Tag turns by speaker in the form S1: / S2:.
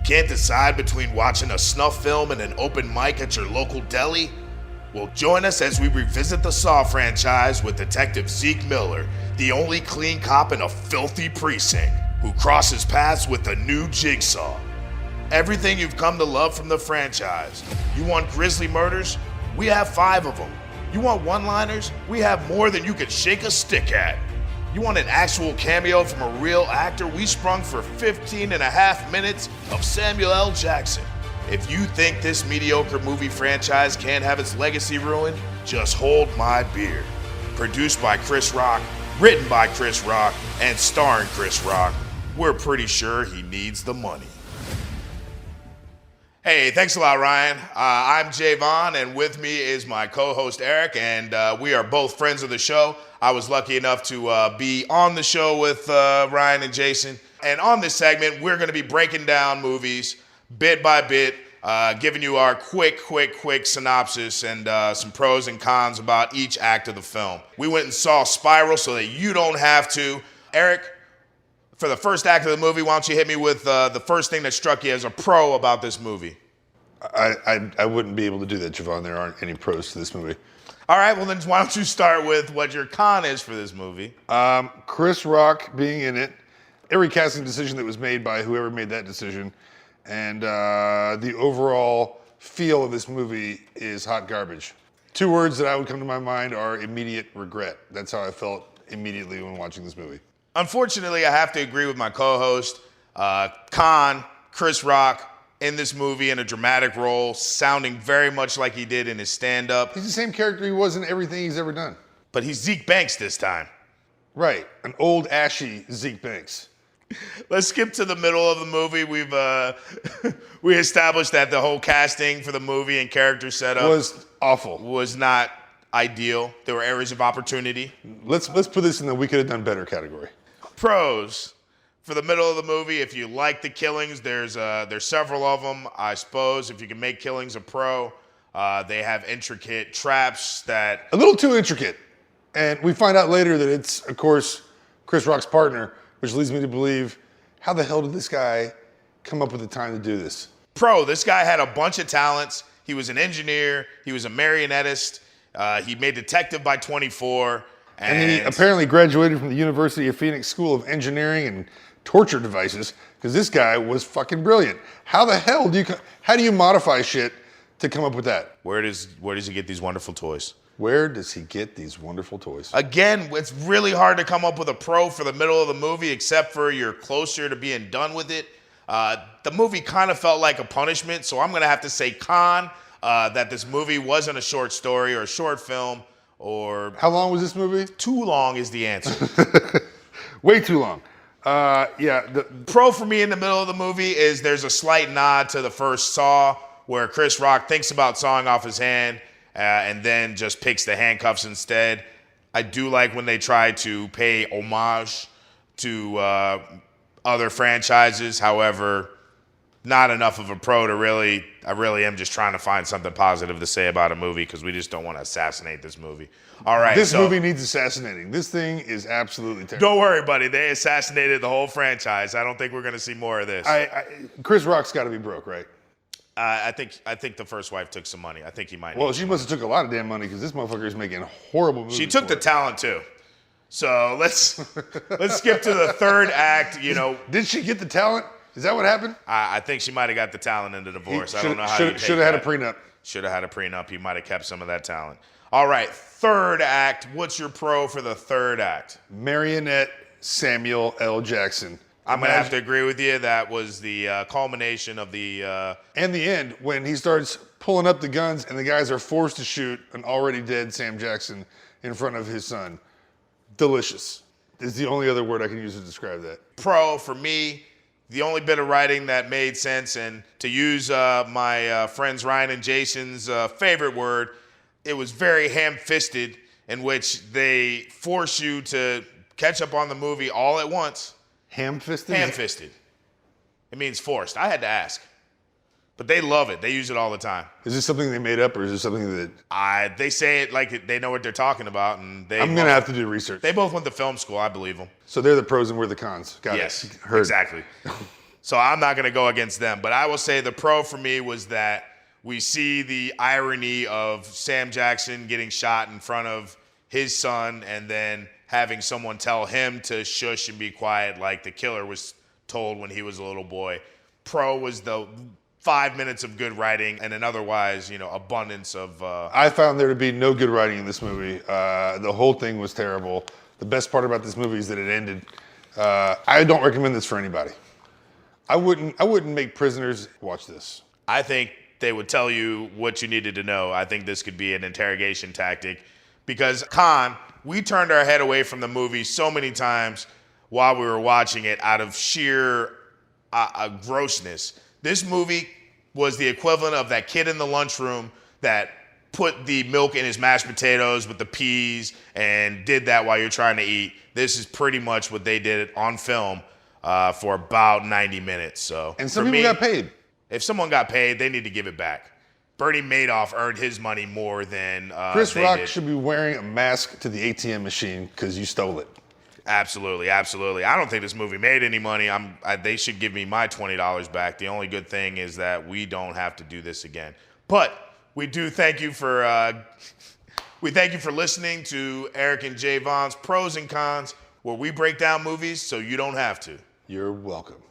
S1: Can't decide between watching a snuff film and an open mic at your local deli? Well, join us as we revisit the Saw franchise with Detective Zeke Miller, the only clean cop in a filthy precinct, who crosses paths with a new jigsaw. Everything you've come to love from the franchise. You want grisly murders? We have 5 of them. You want one-liners? We have more than you could shake a stick at. You want an actual cameo from a real actor? We sprung for 15 and a half minutes of Samuel L. Jackson. If you think this mediocre movie franchise can't have its legacy ruined, just hold my beer. Produced by Chris Rock, written by Chris Rock, and starring Chris Rock, we're pretty sure he needs the money. Hey, thanks a lot, Ryan. I'm Javan, and with me is my co-host Eric, and we are both friends of the show. I was lucky enough to be on the show with Ryan and Jason. And on this segment, we're going to be breaking down movies bit by bit, giving you our quick synopsis and some pros and cons about each act of the film. We went and saw Spiral so that you don't have to. Eric, for the first act of the movie, why don't you hit me with the first thing that struck you as a pro about this movie?
S2: I wouldn't be able to do that, Javon. There aren't any pros to this movie.
S1: All right, well then why don't you start with what your con is for this movie?
S2: Chris Rock being in it, every casting decision that was made by whoever made that decision, and the overall feel of this movie is hot garbage. 2 words that I would come to my mind are immediate regret. That's how I felt immediately when watching this movie.
S1: Unfortunately, I have to agree with my co-host. Con, Chris Rock, in this movie in a dramatic role, sounding very much like he did in his stand-up.
S2: He's the same character he was in everything he's ever done.
S1: But he's Zeke Banks this time.
S2: Right, an old, ashy Zeke Banks.
S1: Let's skip to the middle of the movie. We established that the whole casting for the movie and character setup
S2: was awful.
S1: Was not ideal. There were areas of opportunity.
S2: Let's put this in the we could have done better category.
S1: Pros. For the middle of the movie, if you like the killings, there's several of them. I suppose if you can make killings a pro, they have intricate traps that...
S2: A little too intricate. And we find out later that it's, of course, Chris Rock's partner, which leads me to believe, how the hell did this guy come up with the time to do this?
S1: Pro, this guy had a bunch of talents. He was an engineer. He was a marionettist. He made detective by 24.
S2: And he apparently graduated from the University of Phoenix School of Engineering and Torture Devices, because this guy was fucking brilliant. How the hell how do you modify shit to come up with that?
S1: Where does he get these wonderful toys?
S2: Where does he get these wonderful toys?
S1: Again, it's really hard to come up with a pro for the middle of the movie, except for you're closer to being done with it. The movie kind of felt like a punishment, so I'm going to have to say con, that this movie wasn't a short story or a short film. Or
S2: how long was this movie?
S1: Too long is the answer.
S2: Way too long. The
S1: pro for me in the middle of the movie is there's a slight nod to the first Saw, where Chris Rock thinks about sawing off his hand and then just picks the handcuffs instead. I do like when they try to pay homage to other franchises. However, not enough of a pro to really, I really am just trying to find something positive to say about a movie because we just don't want to assassinate this movie. All right.
S2: This movie needs assassinating. This thing is absolutely terrible.
S1: Don't worry, buddy. They assassinated the whole franchise. I don't think we're going to see more of this.
S2: Chris Rock's got to be broke, right?
S1: I think the first wife took some money. I think he might.
S2: Well, she must have took a lot of damn money because this motherfucker is making horrible movies.
S1: She took the talent too. So let's skip to the third act. You know,
S2: did she get the talent? Is that what happened?
S1: I think she might have got the talent in the divorce. I don't know how you take
S2: should have had a prenup.
S1: Should have had a prenup. He might have kept some of that talent. All right, third act. What's your pro for the third act?
S2: Marionette Samuel L. Jackson.
S1: I'm going to have to agree with you. That was the culmination of the...
S2: And the end, when he starts pulling up the guns and the guys are forced to shoot an already dead Sam Jackson in front of his son. Delicious is the only other word I can use to describe that.
S1: Pro, for me, the only bit of writing that made sense, and to use my friends Ryan and Jason's favorite word, it was very ham-fisted, in which they force you to catch up on the movie all at once.
S2: Ham-fisted?
S1: Ham-fisted. It means forced. I had to ask. But they love it. They use it all the time.
S2: Is this something they made up, or is this something that...
S1: They say it like they know what they're talking about, and
S2: I'm going to have to do research.
S1: They both went to film school. I believe them.
S2: So they're the pros and we're the cons. Got it.
S1: Yes,
S2: Heard.
S1: exactly. So I'm not going to go against them. But I will say the pro for me was that we see the irony of Sam Jackson getting shot in front of his son and then having someone tell him to shush and be quiet like the killer was told when he was a little boy. Pro was the 5 minutes of good writing and an otherwise, abundance of...
S2: I found there to be no good writing in this movie. The whole thing was terrible. The best part about this movie is that it ended. I don't recommend this for anybody. I wouldn't make prisoners watch this.
S1: I think they would tell you what you needed to know. I think this could be an interrogation tactic because we turned our head away from the movie so many times while we were watching it out of sheer grossness. This movie was the equivalent of that kid in the lunchroom that put the milk in his mashed potatoes with the peas and did that while you're trying to eat. This is pretty much what they did on film for about 90 minutes. So,
S2: and some people got paid.
S1: If someone got paid, they need to give it back. Bernie Madoff earned his money more than
S2: Chris Rock should be wearing a mask to the ATM machine because you stole it.
S1: Absolutely, absolutely. I don't think this movie made any money. They should give me my $20 back. The only good thing is that we don't have to do this again. But we do thank you for listening to Eric and Javon's Pros and Cons, where we break down movies so you don't have to.
S2: You're welcome.